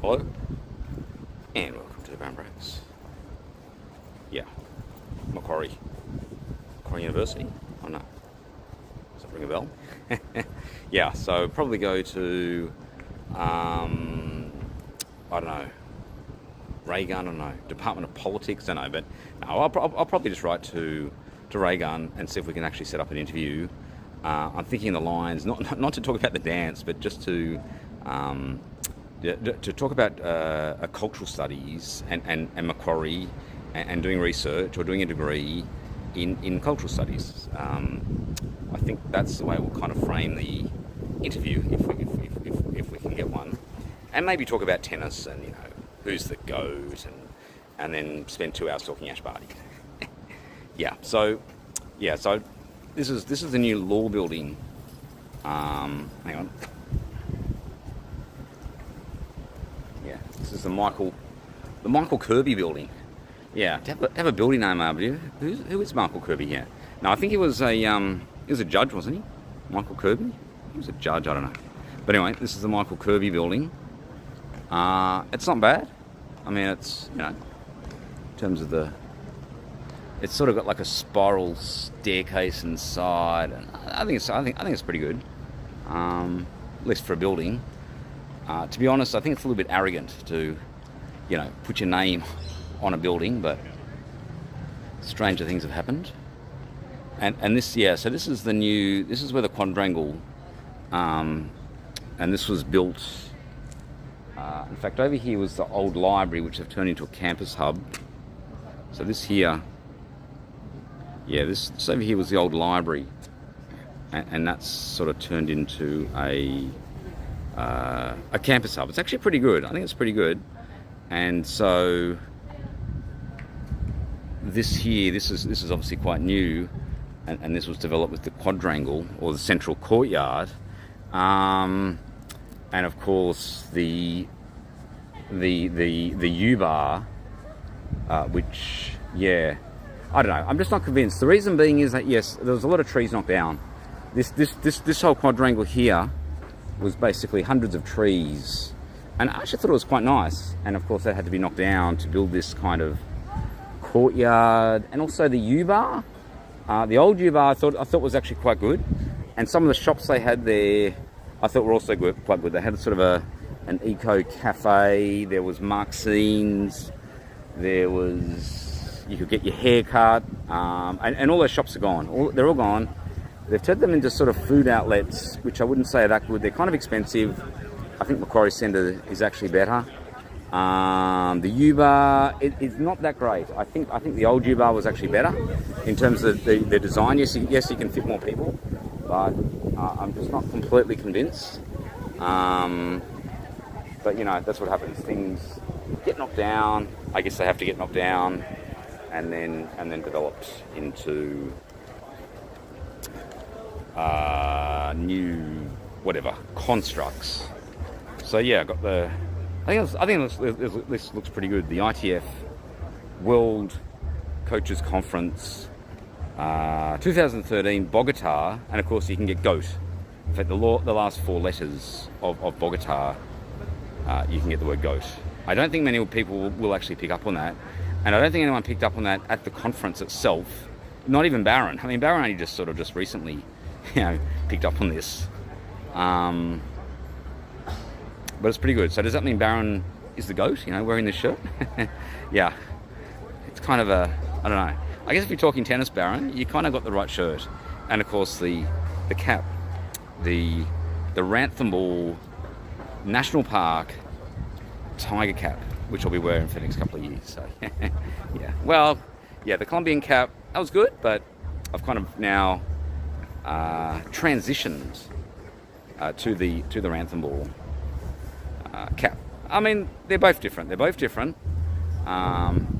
Hello, and welcome to the Baron Breaks. Yeah, Macquarie University. Oh no, does that ring a bell? Yeah, so probably go to, I don't know, Raygun, I don't know, Department of Politics, I don't know, but no, I'll probably just write to Raygun and see if we can actually set up an interview. I'm thinking the lines, not to talk about the dance, but just to talk about cultural studies and Macquarie and doing research or doing a degree in cultural studies. I think that's the way we'll kind of frame the interview if we can get one, and maybe talk about tennis and who's the GOAT and then spend 2 hours talking Ash Barty. So this is the new law building. Hang on. This is the Michael Kirby building. Yeah, to have a building name over you. Who is Michael Kirby here? No, I think he was a judge, wasn't he? Michael Kirby? He was a judge, I don't know. But anyway, this is the Michael Kirby building. It's not bad. I mean, it's, in terms of it's sort of got like a spiral staircase inside, and I think it's pretty good. At least for a building. To be honest, I think it's a little bit arrogant to, put your name on a building, but stranger things have happened. And this, so this is where the quadrangle, and this was built, in fact, over here was the old library, which have turned into a campus hub. So this here, this over here was the old library, and that's sort of turned into a campus hub. It's actually pretty good. I think it's pretty good. And so this is obviously quite new, and this was developed with the quadrangle or the central courtyard, and of course the U-bar, which I don't know. I'm just not convinced. The reason being is that yes, there was a lot of trees knocked down. This whole quadrangle here was basically hundreds of trees, and I actually thought it was quite nice. And of course that had to be knocked down to build this kind of courtyard, and also the U-bar, the old U-bar I thought was actually quite good, and some of the shops they had there I thought were also quite good. They had sort of an eco cafe. There was Marxine's. There was, you could get your hair cut, and all those shops are gone. They're all gone. They've turned them into sort of food outlets, which I wouldn't say are that good. They're kind of expensive. I think Macquarie Centre is actually better. The U-Bar is not that great. I think the old U-Bar was actually better in terms of the design. Yes, you can fit more people, but I'm just not completely convinced. But that's what happens. Things get knocked down. I guess they have to get knocked down, and then developed into new whatever constructs. So I got the. I think this looks pretty good. The ITF World Coaches Conference, 2013 Bogota, and of course you can get GOAT. In fact, the last 4 letters of Bogota, you can get the word GOAT. I don't think many people will actually pick up on that, and I don't think anyone picked up on that at the conference itself. Not even Baron. I mean, Baron only just recently, picked up on this. But it's pretty good. So does that mean Baron is the GOAT, wearing this shirt? Yeah. It's kind of I don't know. I guess if you're talking tennis, Baron, you kind of got the right shirt. And of course the cap, the Ranthambore National Park tiger cap, which I'll be wearing for the next couple of years. So yeah. Well, the Colombian cap, that was good, but I've kind of now transitioned to the Ranthambore cap. I mean, they're both different. And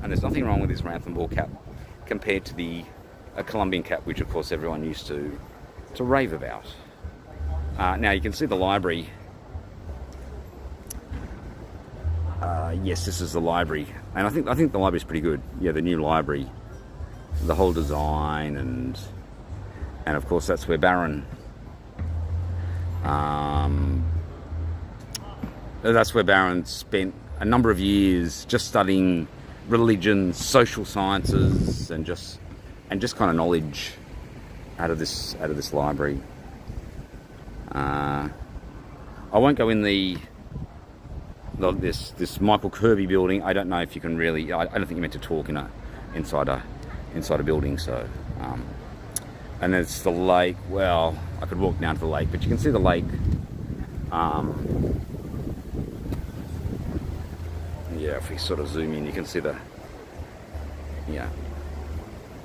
there's nothing wrong with this Ranthambore cap compared to the Colombian cap, which of course everyone used to rave about. Now you can see the library. Yes, this is the library, and I think the library's pretty good. Yeah, the new library, the whole design, and of course that's where Baron that's where Barron spent a number of years just studying religion, social sciences, and just kind of knowledge out of this library. I won't go in this Michael Kirby building. I don't know if you can really. I don't think you're meant to talk inside a building. So, and it's the lake. Well, I could walk down to the lake, but you can see the lake. Yeah, if we sort of zoom in, you can see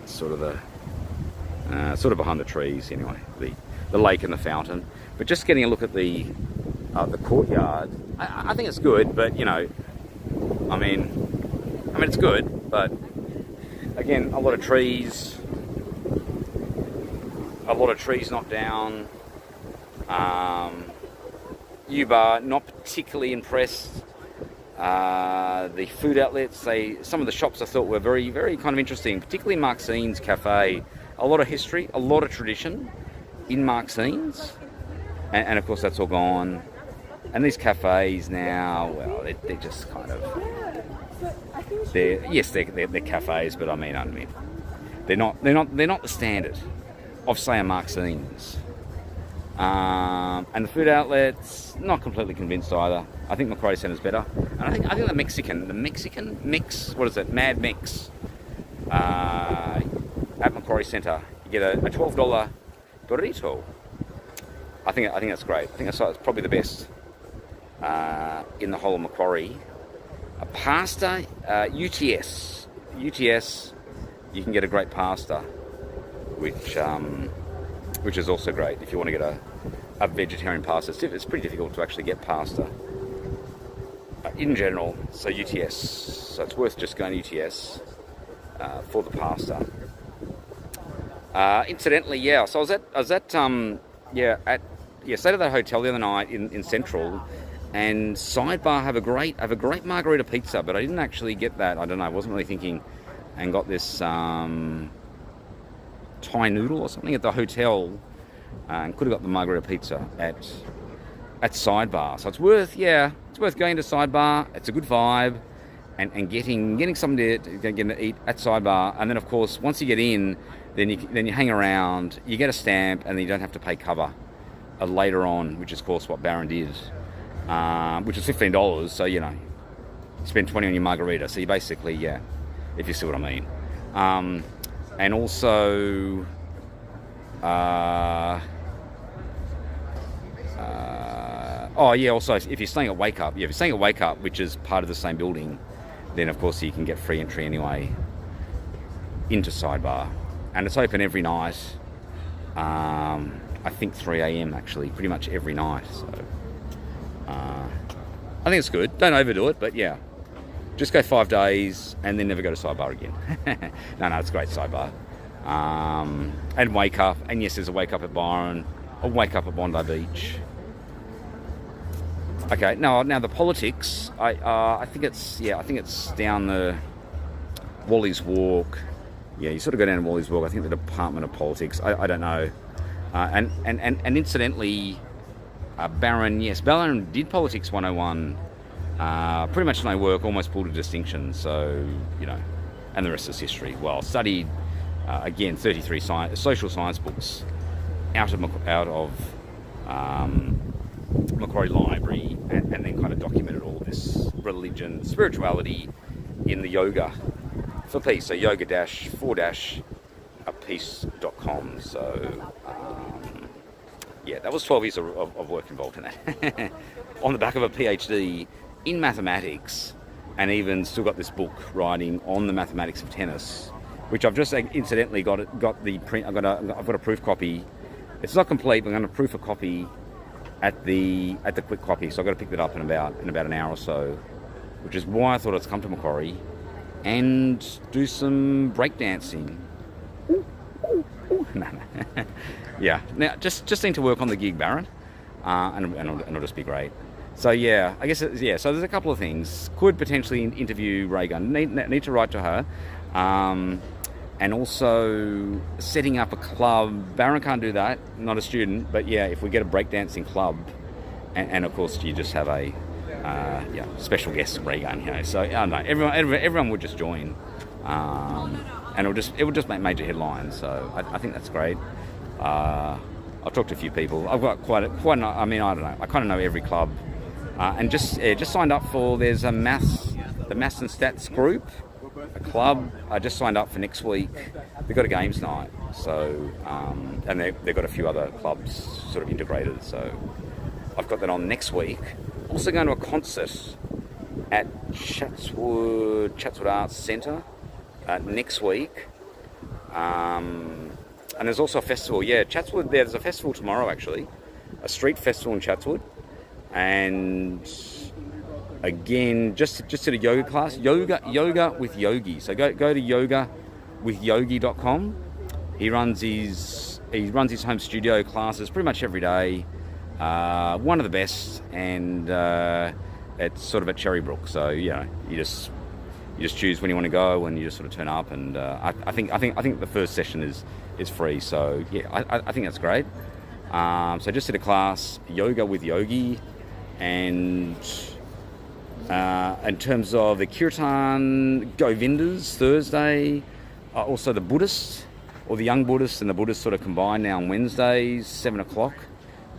sort of behind the trees anyway, the lake and the fountain. But just getting a look at the courtyard, I think it's good, but I mean it's good, but again, a lot of trees knocked down. U-Bar, not particularly impressed. The food outlets, some of the shops I thought were very, very kind of interesting, particularly Marxine's Cafe. A lot of history, a lot of tradition in Marxine's, and of course that's all gone. And these cafes now, well, they're just kind of, they're cafes, but I mean, they're not the standard of, say, a Marxine's. And the food outlets, not completely convinced either. I think Macquarie Centre's better. And I think the Mexican mix, what is it? Mad Mix. At Macquarie Centre, you get a $12 burrito. I think that's great. I think that's probably the best in the whole of Macquarie. A pasta, UTS, you can get a great pasta, which is also great if you want to get a vegetarian pasta. It's pretty difficult to actually get pasta in general, so UTS. So it's worth just going to UTS for the pasta. Incidentally, yeah. So I was at stayed at that hotel the other night in Central, and Sidebar have a great margarita pizza, but I didn't actually get that. I don't know. I wasn't really thinking, and got this Thai noodle or something at the hotel, and could have got the margarita pizza at Sidebar. So it's worth going to Sidebar. It's a good vibe, and getting something to eat at Sidebar. And then of course once you get in, then you hang around, you get a stamp, and then you don't have to pay cover later on, which is of course what Barron did, which was $15. So you spend $20 on your margarita. So you basically, if you see what I mean. And also, also if you're staying at Wake Up, which is part of the same building, then of course you can get free entry anyway into Sidebar, and it's open every night. I think 3 a.m. actually, pretty much every night. So I think it's good. Don't overdo it, but yeah. Just go 5 days and then never go to Sidebar again. No, it's great, Sidebar. And Wake Up. And yes, there's a Wake Up at Byron, or Wake Up at Bondi Beach. Okay, now the politics. I think it's down the Wally's Walk. Yeah, you sort of go down to Wally's Walk. I think the Department of Politics. I don't know. And incidentally, Barron did Politics 101. Pretty much no work, almost pulled a distinction. So and the rest is history. Well, studied again 33 social science books out of Macquarie Library, and then kind of documented all of this religion, spirituality in the Yoga for Peace. So yoga-for-peace.com. So that was 12 years of work involved in that. On the back of a PhD in mathematics, and even still got this book writing on the mathematics of tennis, which I've just incidentally got the print. I've got a proof copy. It's not complete, but I'm going to proof a copy at the quick copy. So I've got to pick that up in about an hour or so, which is why I thought I'd come to Macquarie and do some breakdancing. No. Yeah. Now just need to work on the gig, Barron, and it'll just be great. So I guess so there's a couple of things. Could potentially interview Ray Gunn. Need to write to her, and also setting up a club. Barron can't do that, not a student. But if we get a breakdancing club, and of course you just have a special guest Raygun, you know. So I don't know, everyone would just join, and it would just make major headlines. So I think that's great. I've talked to a few people. I've got quite. I mean, I don't know. I kind of know every club, and just signed up for. There's the Maths and Stats group, a club. I just signed up for next week. They've got a games night, so and they've got a few other clubs sort of integrated. So I've got that on next week. Also going to a concert at Chatswood Arts Centre next week. And there's also a festival. Yeah, Chatswood, there's a festival tomorrow actually. A street festival in Chatswood. And again, just at a yoga class. Yoga with Yogi. So go to yogawithyogi.com. He runs his home studio classes pretty much every day. One of the best, and it's sort of at Cherrybrook, so you know you just choose when you want to go, and you just sort of turn up. And I think the first session is free, so yeah, I think that's great. So just did a class, Yoga with Yogi, and in terms of the Kirtan Govindas Thursday, also the Buddhist or the Young Buddhists and the Buddhists sort of combined now on Wednesdays, 7:00.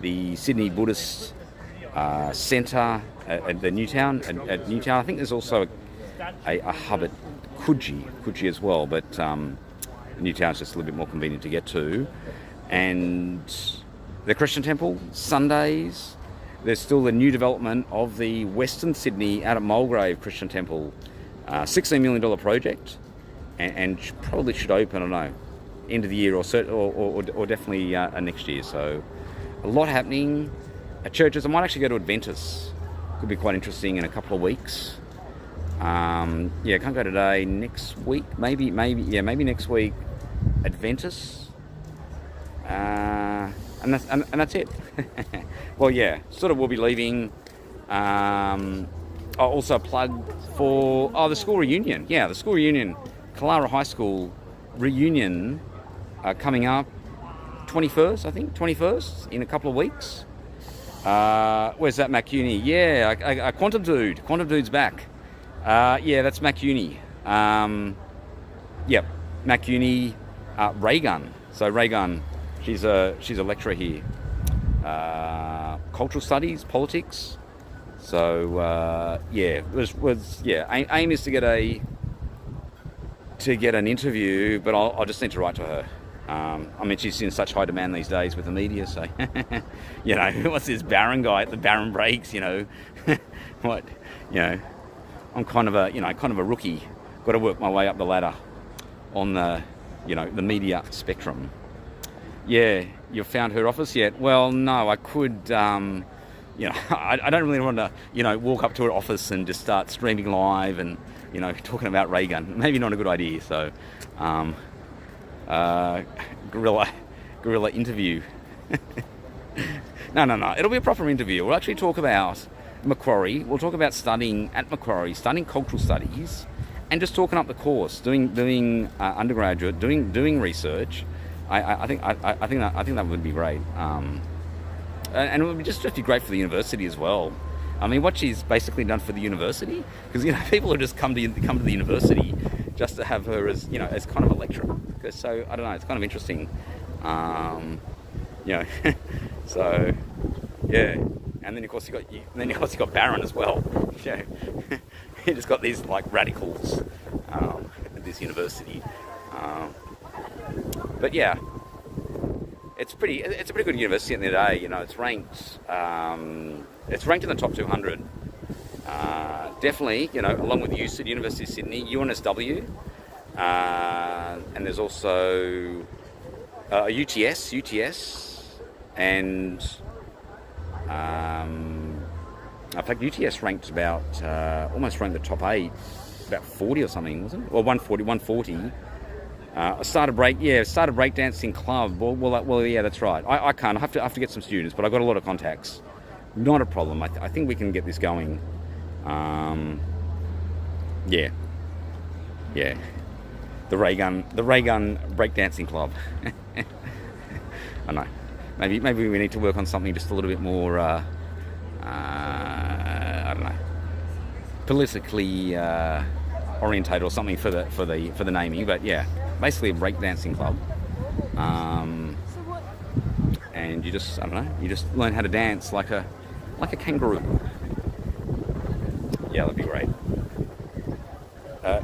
The Sydney Buddhist Centre at the Newtown. At Newtown, I think there's also a hub at Coogee as well, but Newtown's just a little bit more convenient to get to. And the Christian Temple, Sundays. There's still the new development of the Western Sydney out at Mulgrave Christian Temple, $16 million project, and probably should open, I don't know, end of the year or definitely next year. So a lot happening at churches. I might actually go to Adventus. Could be quite interesting in a couple of weeks. Can't go today. Next week, maybe next week, Adventus. And that's it. Well, yeah, sort of we'll be leaving. Also a plug for the school reunion. Yeah, the school reunion, Kalara High School reunion, coming up 21st in a couple of weeks. Where's that, Mac Uni? Yeah, Quantum Dude's back. That's Mac Uni. Mac Uni, Raygun. So Raygun, she's a lecturer here. Cultural studies, politics. So aim is to get an interview, but I'll just need to write to her. She's in such high demand these days with the media, so what's this Barron guy at the Barron Breaks, what, I'm kind of a rookie. Got to work my way up the ladder on the media spectrum. Yeah, you've found her office yet? Well, no, I could, I don't really want to, walk up to her office and just start streaming live and, talking about Raygun. Maybe not a good idea, so, guerrilla interview. No, it'll be a proper interview. We'll actually talk about Macquarie. We'll talk about studying at Macquarie, studying cultural studies, and just talking up the course, doing undergraduate, doing research. I think that would be great, and it would just be great for the university as well. I mean, what she's basically done for the university, because people have just come to the university just to have her as as kind of a lecturer. So I don't know, it's kind of interesting, So yeah, and then of course you got Barron as well. Yeah, you just got these like radicals at this university. But yeah, it's a pretty good university at the end of the day. It's ranked in the top 200. Definitely, along with USyd, University of Sydney, UNSW, and there's also UTS, and in fact UTS ranked almost ranked the top 8, about 40 or something, wasn't it? Well, 140. Started breakdancing club. Well, yeah, that's right. I can't. I have to get some students, but I've got a lot of contacts. Not a problem. I think we can get this going. Yeah. The Raygun breakdancing club. I know. Maybe we need to work on something just a little bit more. I don't know. politically orientated or something for the naming, but yeah, basically a breakdancing club. And you just, I don't know, you just learn how to dance like a kangaroo. Yeah, that'd be great.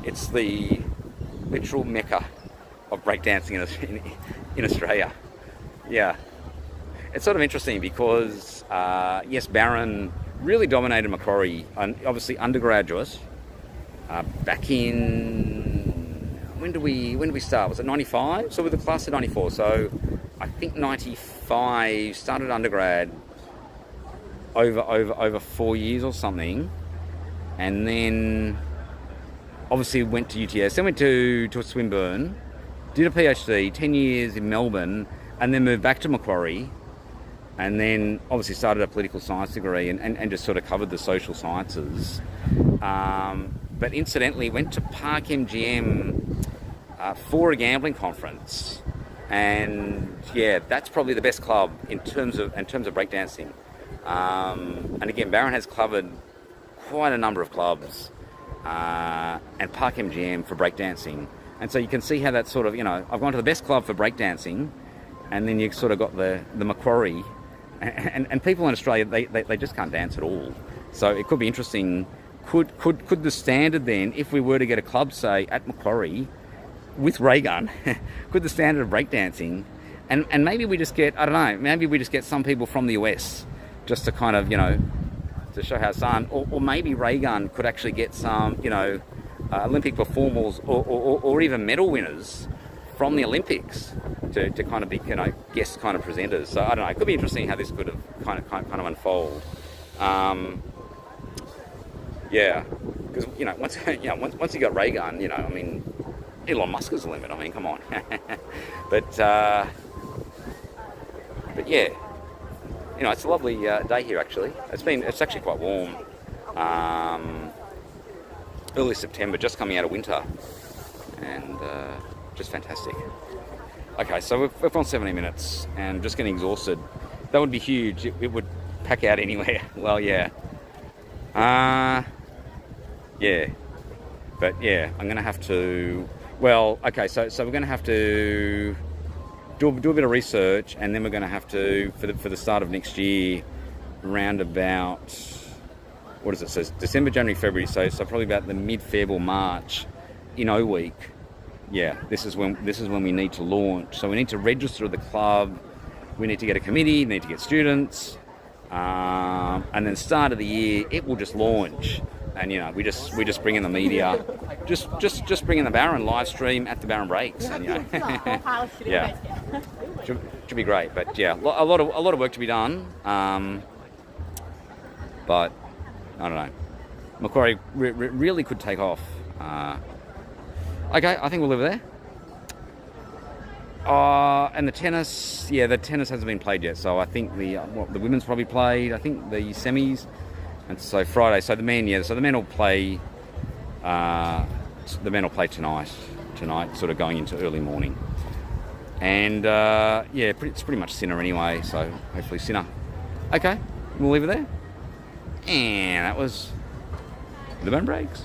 It's the literal mecca of breakdancing in Australia. Yeah, it's sort of interesting because yes, Barron really dominated Macquarie, and obviously undergraduate. Back in when did we start? Was it 95? So with the class of 94. So I think 95 started undergrad over 4 years or something, and then obviously went to UTS, then went to Swinburne, did a PhD, 10 years in Melbourne, and then moved back to Macquarie, and then obviously started a political science degree and just sort of covered the social sciences. But incidentally went to Park MGM for a gambling conference, and yeah, that's probably the best club in terms of breakdancing. And again, Barron has covered quite a number of clubs, and Park MGM for breakdancing, and so you can see how that sort of, you know, I've gone to the best club for breakdancing, and then you've sort of got the Macquarie, and people in Australia they just can't dance at all. So it could be interesting. Could the standard then, if we were to get a club, say, at Macquarie with ray gun, could the standard of breakdancing, and maybe we just get, I don't know, maybe we just get some people from the US just to kind of, you know, to show how it's done, or maybe ray gun could actually get some, you know, Olympic performers or even medal winners from the Olympics to kind of be, you know, guest kind of presenters. So I don't know, it could be interesting how this could have kind of unfold. Yeah, because, you know, once you got ray gun, you know, I mean, Elon Musk is the limit. I mean, come on. but yeah, you know, it's a lovely day here actually. It's actually quite warm. Early September, just coming out of winter, and just fantastic. Okay, so we're on 70 minutes, and just getting exhausted. That would be huge. It would pack out anywhere. Well, yeah. Yeah, but yeah, I'm going to have to, well, okay, so we're going to have to do a bit of research, and then we're going to have to, for the start of next year, round about, what does it say, December, January, February, so probably about the mid-Feb or March, in O Week, yeah, this is when we need to launch. So we need to register the club, we need to get a committee, we need to get students, and then start of the year, it will just launch. And, you know, we just bring in the media, just bring in the Barron live stream at the Barron Breaks, and, you know, yeah, should be great. But yeah, a lot of work to be done. But I don't know, Macquarie really could take off. Okay, I think we'll leave it there. And the tennis, yeah, the tennis hasn't been played yet. So I think the women's probably played. I think the semis. And so Friday, so the men will play. The men will play tonight, sort of going into early morning. And yeah, it's pretty much Sinner anyway. So hopefully Sinner. Okay, we'll leave it there. And that was the Barron Breaks.